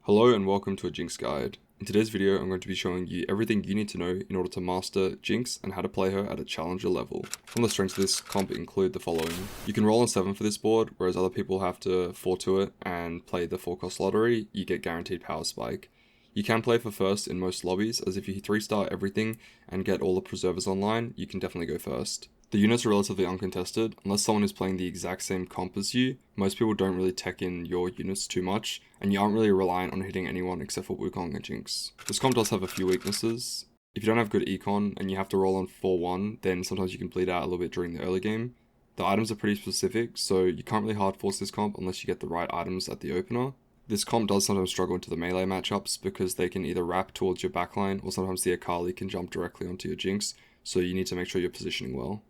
Hello and welcome to a Jinx guide. In today's video, I'm going to be showing you everything you need to know in order to master Jinx and how to play her at a challenger level. Some of the strengths of this comp include the following. You can roll on 7 for this board, whereas other people have to 4 to it and play the 4-cost lottery, you get guaranteed power spike. You can play for first in most lobbies, as if you 3-star everything and get all the preservers online, you can definitely go first. The units are relatively uncontested, unless someone is playing the exact same comp as you. Most people don't really tech in your units too much, and you aren't really reliant on hitting anyone except for Wukong and Jinx. This comp does have a few weaknesses. If you don't have good econ and you have to roll on 4-1, then sometimes you can bleed out a little bit during the early game. The items are pretty specific, so you can't really hard force this comp unless you get the right items at the opener. This comp does sometimes struggle into the melee matchups because they can either wrap towards your backline or sometimes the Akali can jump directly onto your Jinx, so you need to make sure you're positioning well.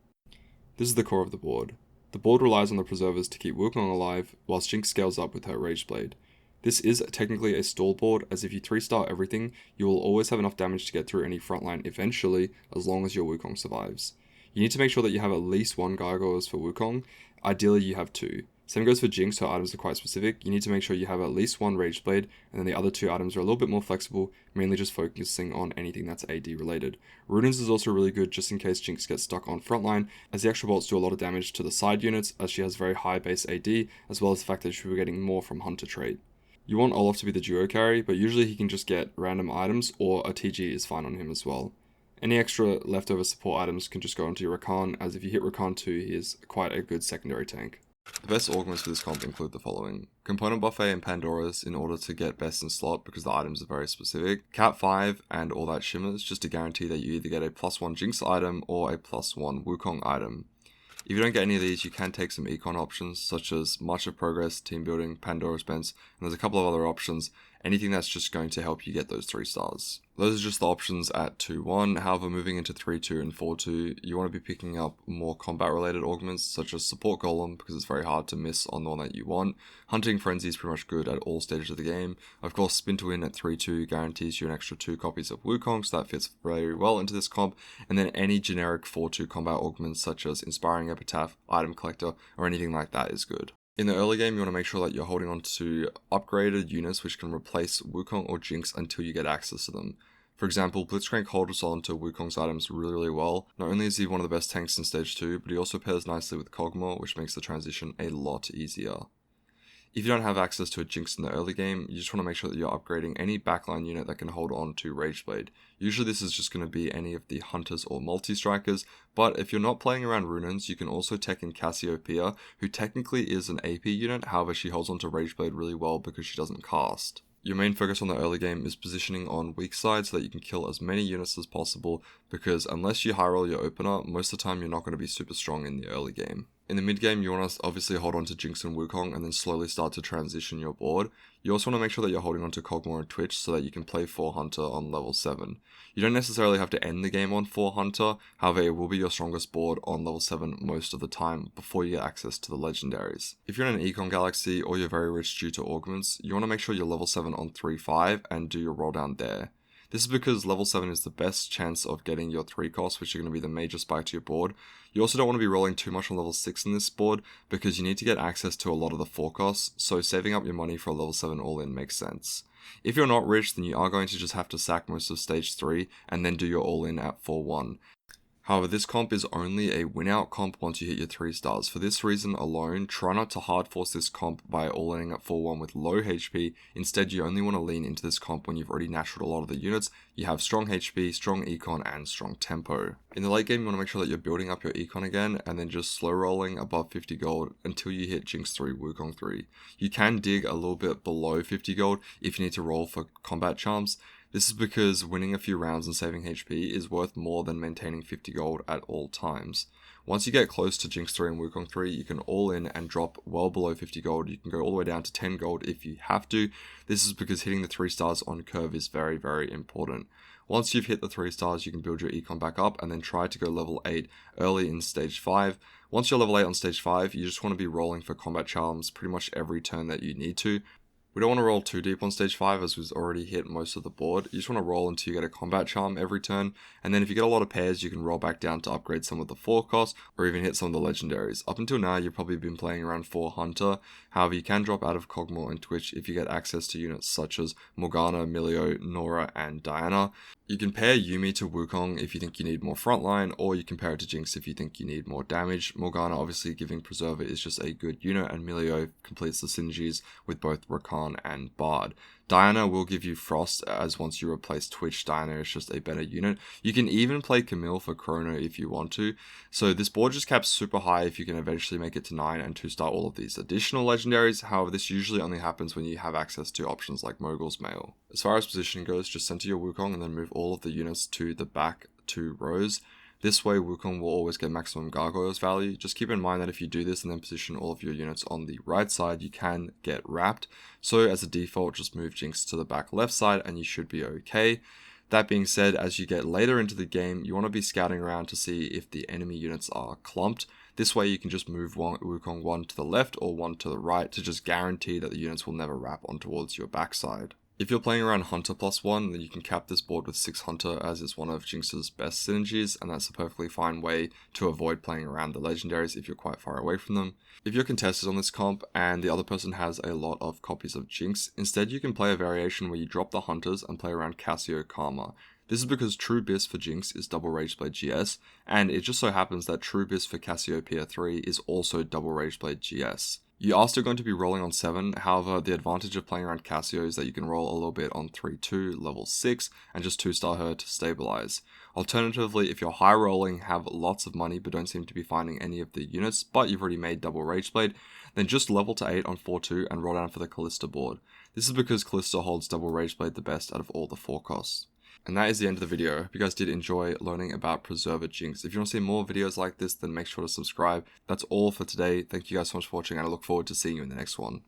This is the core of the board. The board relies on the preservers to keep Wukong alive, whilst Jinx scales up with her Rage Blade. This is technically a stall board, as if you 3-star everything, you will always have enough damage to get through any frontline eventually, as long as your Wukong survives. You need to make sure that you have at least 1 Gargoyles for Wukong, ideally you have 2. Same goes for Jinx, her items are quite specific. You need to make sure you have at least 1 Rage Blade, and then the other 2 items are a little bit more flexible, mainly just focusing on anything that's AD related. Runes is also really good just in case Jinx gets stuck on frontline, as the extra bolts do a lot of damage to the side units, as she has very high base AD, as well as the fact that she'll be getting more from Hunter trait. You want Olaf to be the duo carry, but usually he can just get random items, or a TG is fine on him as well. Any extra leftover support items can just go into your Rakan, as if you hit Rakan 2, he is quite a good secondary tank. The best augments for this comp include the following. Component Buffet and Pandora's in order to get best in slot because the items are very specific. Cap 5 and all that shimmers just to guarantee that you either get a +1 Jinx item or a +1 Wukong item. If you don't get any of these, you can take some econ options such as March of Progress, Team Building, Pandora's Bents, and there's a couple of other options. Anything that's just going to help you get those 3 stars. Those are just the options at 2-1, however moving into 3-2 and 4-2, you want to be picking up more combat related augments such as Support Golem because it's very hard to miss on the one that you want. Hunting Frenzy is pretty much good at all stages of the game. Of course, Spin to Win at 3-2 guarantees you an extra 2 copies of Wukong, so that fits very well into this comp, and then any generic 4-2 combat augments such as Inspiring Epitaph, Item Collector, or anything like that is good. In the early game, you want to make sure that you're holding on to upgraded units which can replace Wukong or Jinx until you get access to them. For example, Blitzcrank holds on to Wukong's items really well. Not only is he one of the best tanks in Stage 2, but he also pairs nicely with Kog'Maw, which makes the transition a lot easier. If you don't have access to a Jinx in the early game, you just want to make sure that you're upgrading any backline unit that can hold on to Rage Blade. Usually this is just going to be any of the Hunters or Multi-Strikers, but if you're not playing around Runins, you can also tech in Cassiopeia, who technically is an AP unit, however she holds on to Rage Blade really well because she doesn't cast. Your main focus on the early game is positioning on weak side so that you can kill as many units as possible, because unless you high roll your opener, most of the time you're not going to be super strong in the early game. In the mid game, you want to obviously hold on to Jinx and Wukong and then slowly start to transition your board. You also want to make sure that you're holding on to Kog'Maw and Twitch so that you can play 4 Hunter on level 7. You don't necessarily have to end the game on 4 Hunter, however it will be your strongest board on level 7 most of the time before you get access to the legendaries. If you're in an Econ Galaxy or you're very rich due to augments, you want to make sure you're level 7 on 3-5 and do your roll down there. This is because level 7 is the best chance of getting your 3 costs, which are going to be the major spike to your board. You also don't want to be rolling too much on level 6 in this board, because you need to get access to a lot of the 4 costs, so saving up your money for a level 7 all-in makes sense. If you're not rich, then you are going to just have to sack most of stage 3, and then do your all-in at 4-1. However, this comp is only a win-out comp once you hit your 3 stars. For this reason alone, try not to hard force this comp by all-inning at 4-1 with low HP. Instead, you only want to lean into this comp when you've already naturaled a lot of the units. You have strong HP, strong econ, and strong tempo. In the late game, you want to make sure that you're building up your econ again, and then just slow rolling above 50 gold until you hit Jinx 3, Wukong 3. You can dig a little bit below 50 gold if you need to roll for combat charms. This is because winning a few rounds and saving HP is worth more than maintaining 50 gold at all times. Once you get close to Jinx 3 and Wukong 3, you can all in and drop well below 50 gold. You can go all the way down to 10 gold if you have to. This is because hitting the 3 stars on curve is very, very important. Once you've hit the 3 stars, you can build your econ back up and then try to go level 8 early in stage 5. Once you're level 8 on stage 5, you just want to be rolling for combat charms pretty much every turn that you need to. We don't want to roll too deep on stage 5 as we've already hit most of the board. You just want to roll until you get a combat charm every turn, and then if you get a lot of pairs, you can roll back down to upgrade some of the 4 costs, or even hit some of the legendaries. Up until now, you've probably been playing around 4 Hunter, however you can drop out of Kog'Maw and Twitch if you get access to units such as Morgana, Milio, Nora, and Diana. You can pair Yuumi to Wukong if you think you need more frontline, or you can pair it to Jinx if you think you need more damage. Morgana obviously giving Preserver is just a good unit, and Milio completes the synergies with both Rakan and Bard. Diana will give you Frost, as once you replace Twitch, Diana is just a better unit. You can even play Camille for Chrono if you want to. So this board just caps super high if you can eventually make it to 9 and 2-star all of these additional legendaries. However, this usually only happens when you have access to options like Mogul's Mail. As far as positioning goes, just center your Wukong and then move all of the units to the back 2 rows. This way, Wukong will always get maximum Gargoyles value. Just keep in mind that if you do this and then position all of your units on the right side, you can get wrapped. So as a default, just move Jinx to the back left side and you should be okay. That being said, as you get later into the game, you want to be scouting around to see if the enemy units are clumped. This way you can just move Wukong 1 to the left or 1 to the right to just guarantee that the units will never wrap on towards your backside. If you're playing around Hunter +1, then you can cap this board with 6 Hunter as it's one of Jinx's best synergies, and that's a perfectly fine way to avoid playing around the legendaries if you're quite far away from them. If you're contested on this comp and the other person has a lot of copies of Jinx, instead you can play a variation where you drop the Hunters and play around Cassio Karma. This is because True Bis for Jinx is double Rageblade GS, and it just so happens that True Bis for Cassiopeia 3 is also double Rageblade GS. You are still going to be rolling on 7, however the advantage of playing around Cassio is that you can roll a little bit on 3-2, level 6, and just 2-star her to stabilize. Alternatively, if you're high rolling, have lots of money but don't seem to be finding any of the units, but you've already made double Rageblade, then just level to 8 on 4-2 and roll down for the Callista board. This is because Callista holds double Rageblade the best out of all the 4 costs. And that is the end of the video. I hope you guys did enjoy learning about Preserver Jinx. If you want to see more videos like this, then make sure to subscribe. That's all for today. Thank you guys so much for watching, and I look forward to seeing you in the next one.